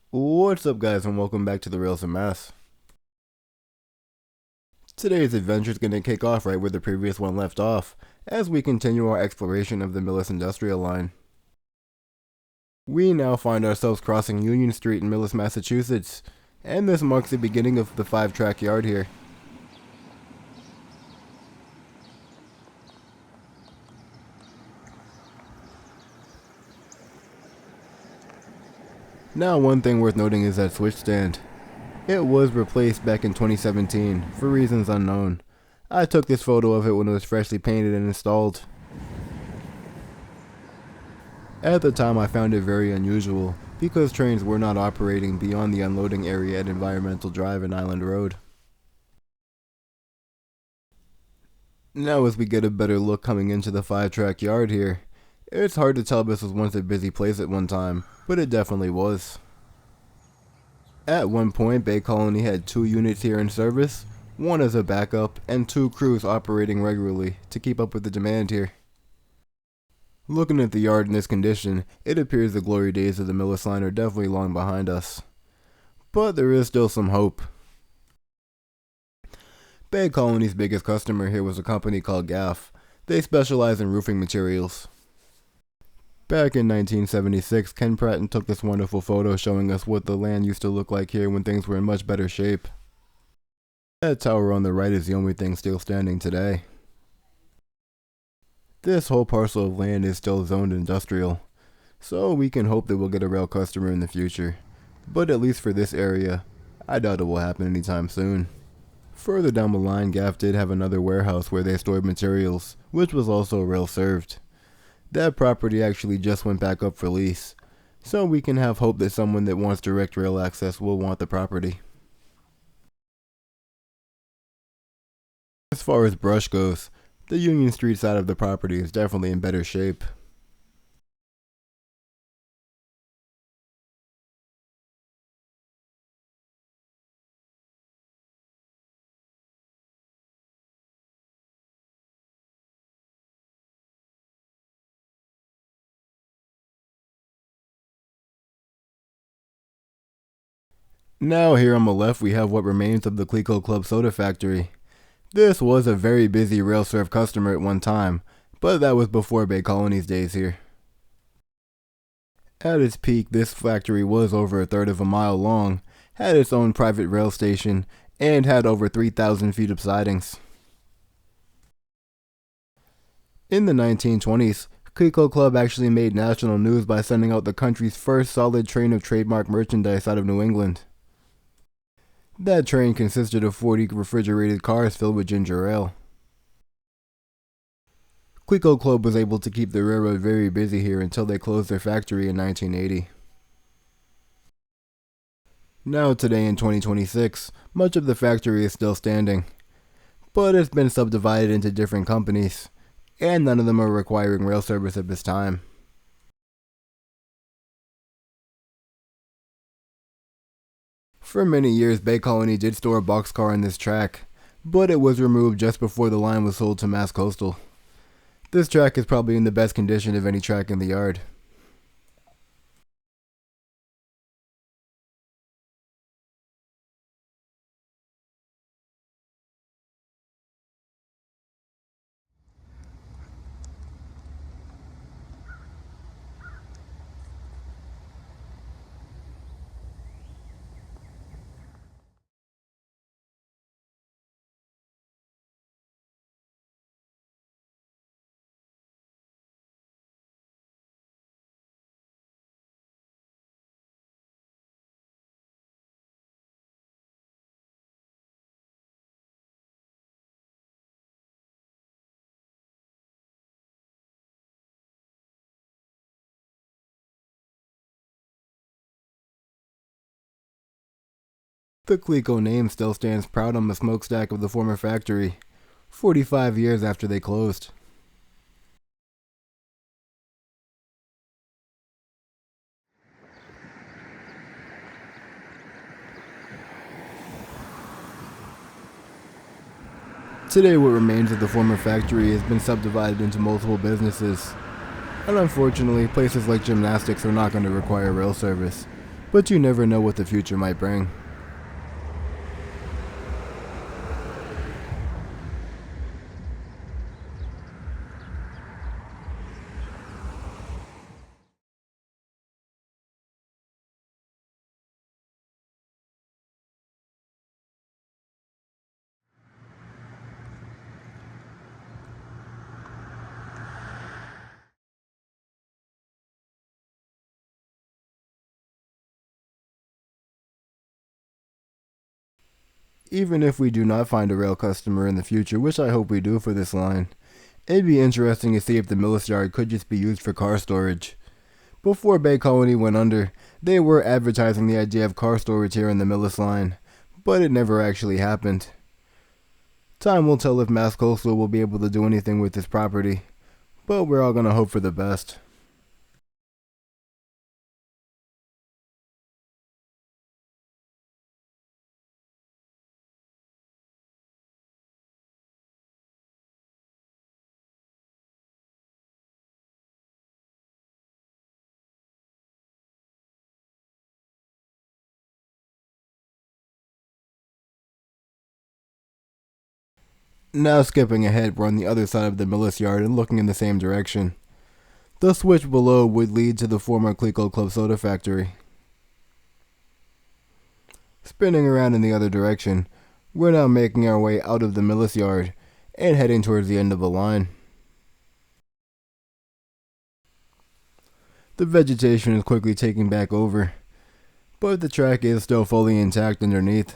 What's up, guys, and welcome back to the Rails and Mass. Today's adventure is going to kick off right where the previous one left off, as we continue our exploration of the Millis industrial line. We now find ourselves crossing Union Street in Millis, Massachusetts, and this marks the beginning of the 5-track yard here. Now, one thing worth noting is that switch stand. It was replaced back in 2017, for reasons unknown. I took this photo of it when it was freshly painted and installed. At the time, I found it very unusual, because trains were not operating beyond the unloading area at Environmental Drive and Island Road. Now, as we get a better look coming into the 5-track yard here, it's hard to tell if this was once a busy place at one time, but it definitely was. At one point, Bay Colony had 2 units here in service, 1 as a backup, and 2 crews operating regularly to keep up with the demand here. Looking at the yard in this condition, it appears the glory days of the Millis line are definitely long behind us. But there is still some hope. Bay Colony's biggest customer here was a company called Gaff. They specialize in roofing materials. Back in 1976, Ken Pratton took this wonderful photo showing us what the land used to look like here when things were in much better shape. That tower on the right is the only thing still standing today. This whole parcel of land is still zoned industrial, so we can hope that we'll get a rail customer in the future. But at least for this area, I doubt it will happen anytime soon. Further down the line, Gaff did have another warehouse where they stored materials, which was also rail served. That property actually just went back up for lease, so we can have hope that someone that wants direct rail access will want the property. As far as brush goes, the Union Street side of the property is definitely in better shape. Now here on the left we have what remains of the Clico Club soda factory. This was a very busy rail serve customer at one time, but that was before Bay Colony's days here. At its peak, this factory was over 1/3 of a mile long, had its own private rail station, and had over 3,000 feet of sidings. In the 1920s, Clico Club actually made national news by sending out the country's first solid train of trademark merchandise out of New England. That train consisted of 40 refrigerated cars filled with ginger ale. Clico Club was able to keep the railroad very busy here until they closed their factory in 1980. Now today in 2026, much of the factory is still standing, but it's been subdivided into different companies, and none of them are requiring rail service at this time. For many years, Bay Colony did store a boxcar on this track, but it was removed just before the line was sold to Mass Coastal. This track is probably in the best condition of any track in the yard. The Clico name still stands proud on the smokestack of the former factory, 45 years after they closed. Today, what remains of the former factory has been subdivided into multiple businesses, and unfortunately, places like gymnastics are not going to require rail service, but you never know what the future might bring. Even if we do not find a rail customer in the future, which I hope we do for this line, it'd be interesting to see if the Millis yard could just be used for car storage. Before Bay Colony went under, they were advertising the idea of car storage here in the Millis line, but it never actually happened. Time will tell if Mass Coastal will be able to do anything with this property, but we're all gonna hope for the best. Now skipping ahead, we're on the other side of the Millis yard and looking in the same direction. The switch below would lead to the former Clico Club soda factory. Spinning around in the other direction, we're now making our way out of the Millis yard and heading towards the end of the line. The vegetation is quickly taking back over, but the track is still fully intact underneath.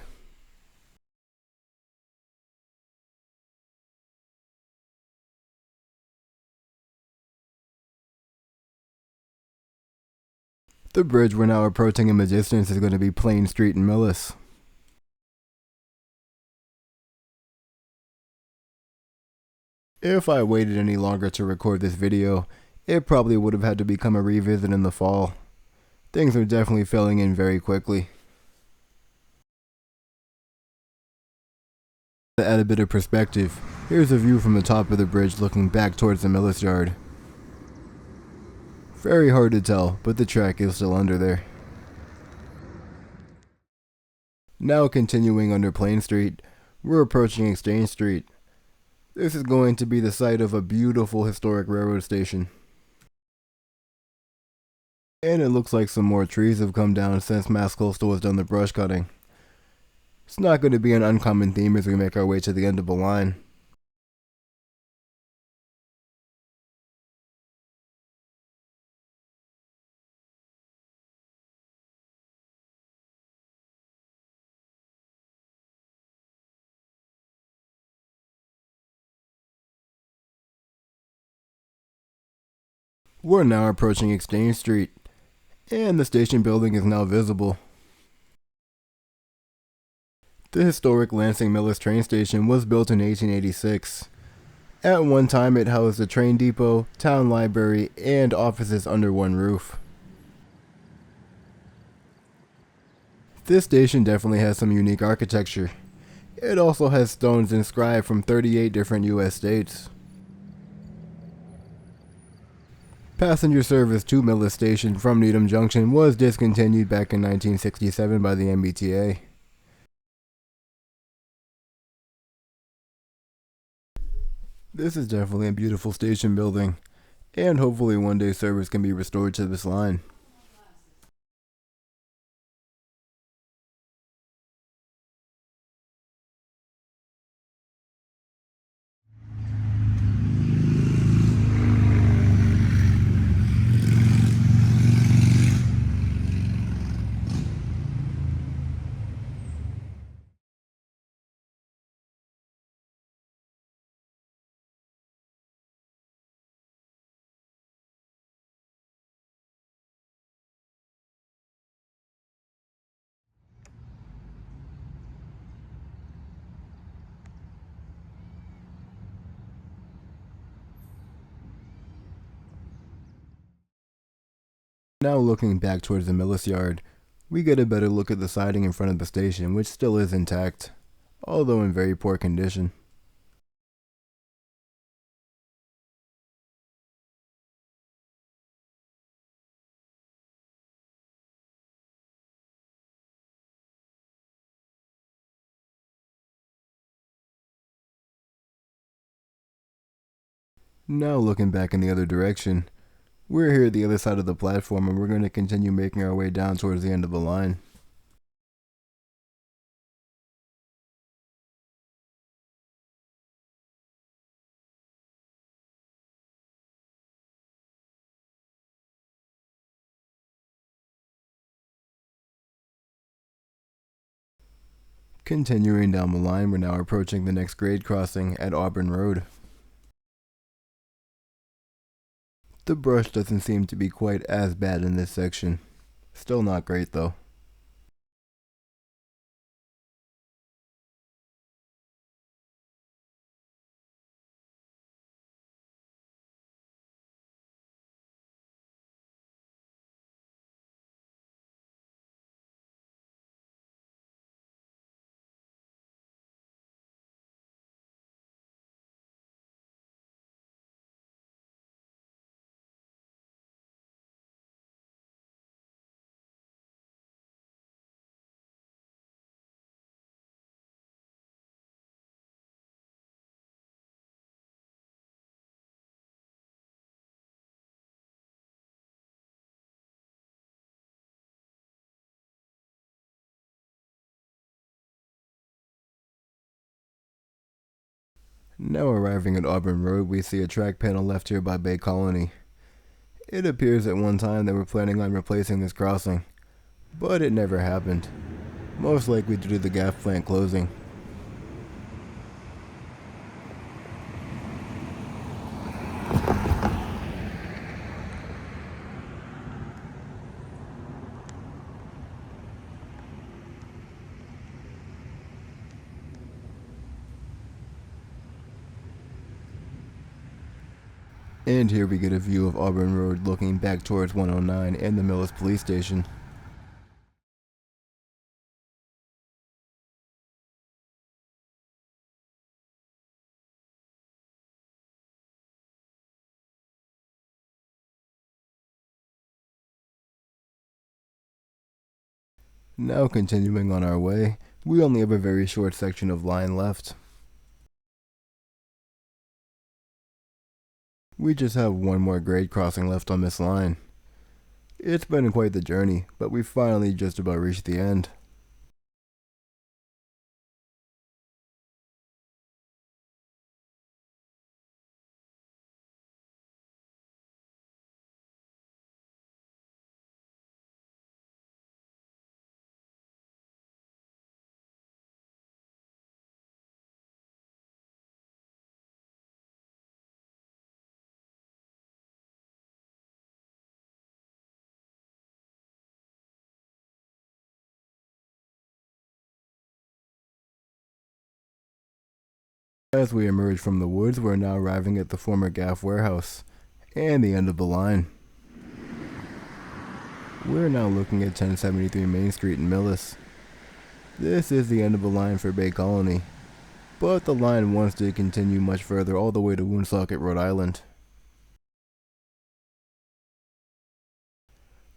The bridge we're now approaching in the distance is going to be Plain Street in Millis. If I waited any longer to record this video, it probably would have had to become a revisit in the fall. Things are definitely filling in very quickly. To add a bit of perspective, here's a view from the top of the bridge looking back towards the Millis yard. Very hard to tell, but the track is still under there. Now continuing under Plain Street, we're approaching Exchange Street. This is going to be the site of a beautiful historic railroad station. And it looks like some more trees have come down since Mass Coastal has done the brush cutting. It's not going to be an uncommon theme as we make our way to the end of the line. We're now approaching Exchange Street, and the station building is now visible. The historic Lansing Millis train station was built in 1886. At one time it housed a train depot, town library, and offices under one roof. This station definitely has some unique architecture. It also has stones inscribed from 38 different US states. Passenger service to Millis Station from Needham Junction was discontinued back in 1967 by the MBTA. This is definitely a beautiful station building, and hopefully one day service can be restored to this line. Now looking back towards the Millis yard, we get a better look at the siding in front of the station, which still is intact, although in very poor condition. Now looking back in the other direction, we're here at the other side of the platform and we're going to continue making our way down towards the end of the line. Continuing down the line, we're now approaching the next grade crossing at Auburn Road. The brush doesn't seem to be quite as bad in this section. Still not great though. Now arriving at Auburn Road, we see a track panel left here by Bay Colony. It appears at one time they were planning on replacing this crossing, but it never happened. Most likely due to the gas plant closing. And here we get a view of Auburn Road looking back towards 109 and the Millis police station. Now continuing on our way, we only have a very short section of line left. We just have one more grade crossing left on this line. It's been quite the journey, but we finally just about reached the end. As we emerge from the woods, we're now arriving at the former Gaff warehouse and the end of the line. We're now looking at 1073 Main Street in Millis. This is the end of the line for Bay Colony, but the line once did continue much further all the way to Woonsocket, Rhode Island.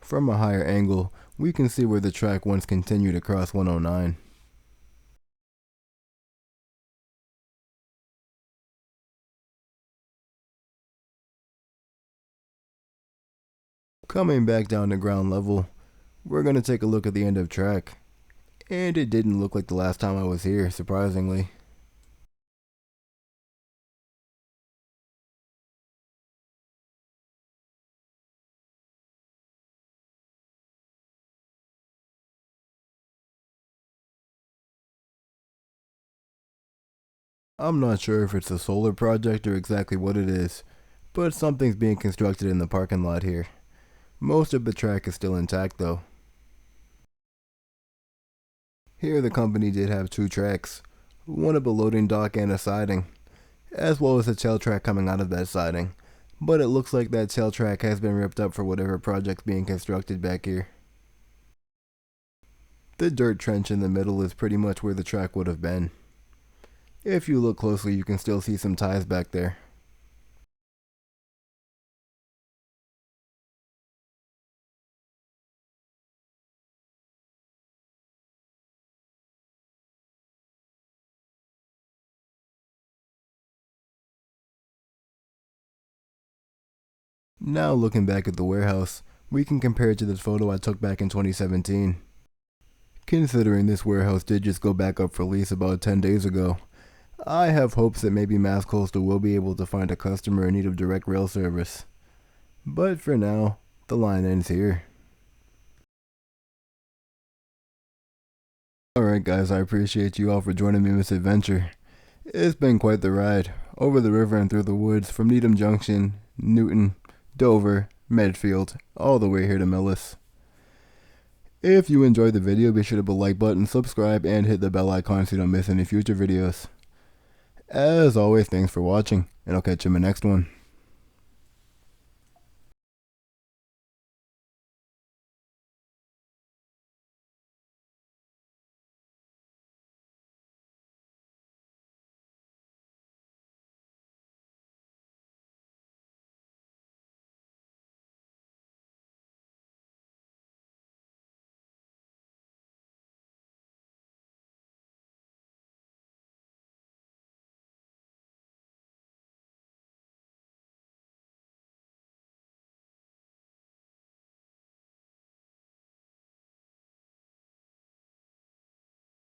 From a higher angle, we can see where the track once continued across 109. Coming back down to ground level, we're going to take a look at the end of track. And it didn't look like the last time I was here, surprisingly. I'm not sure if it's a solar project or exactly what it is, but something's being constructed in the parking lot here. Most of the track is still intact though. Here the company did have two tracks, one of a loading dock and a siding, as well as a tail track coming out of that siding, but it looks like that tail track has been ripped up for whatever project's being constructed back here. The dirt trench in the middle is pretty much where the track would have been. If you look closely, you can still see some ties back there. Now looking back at the warehouse, we can compare it to this photo I took back in 2017. Considering this warehouse did just go back up for lease about 10 days ago, I have hopes that maybe Mass Coastal will be able to find a customer in need of direct rail service. But for now, the line ends here. Alright guys, I appreciate you all for joining me in this adventure. It's been quite the ride, over the river and through the woods, from Needham Junction, Newton, Dover, Medfield, all the way here to Millis. If you enjoyed the video, be sure to hit the like button, subscribe, and hit the bell icon so you don't miss any future videos. As always, thanks for watching, and I'll catch you in the next one.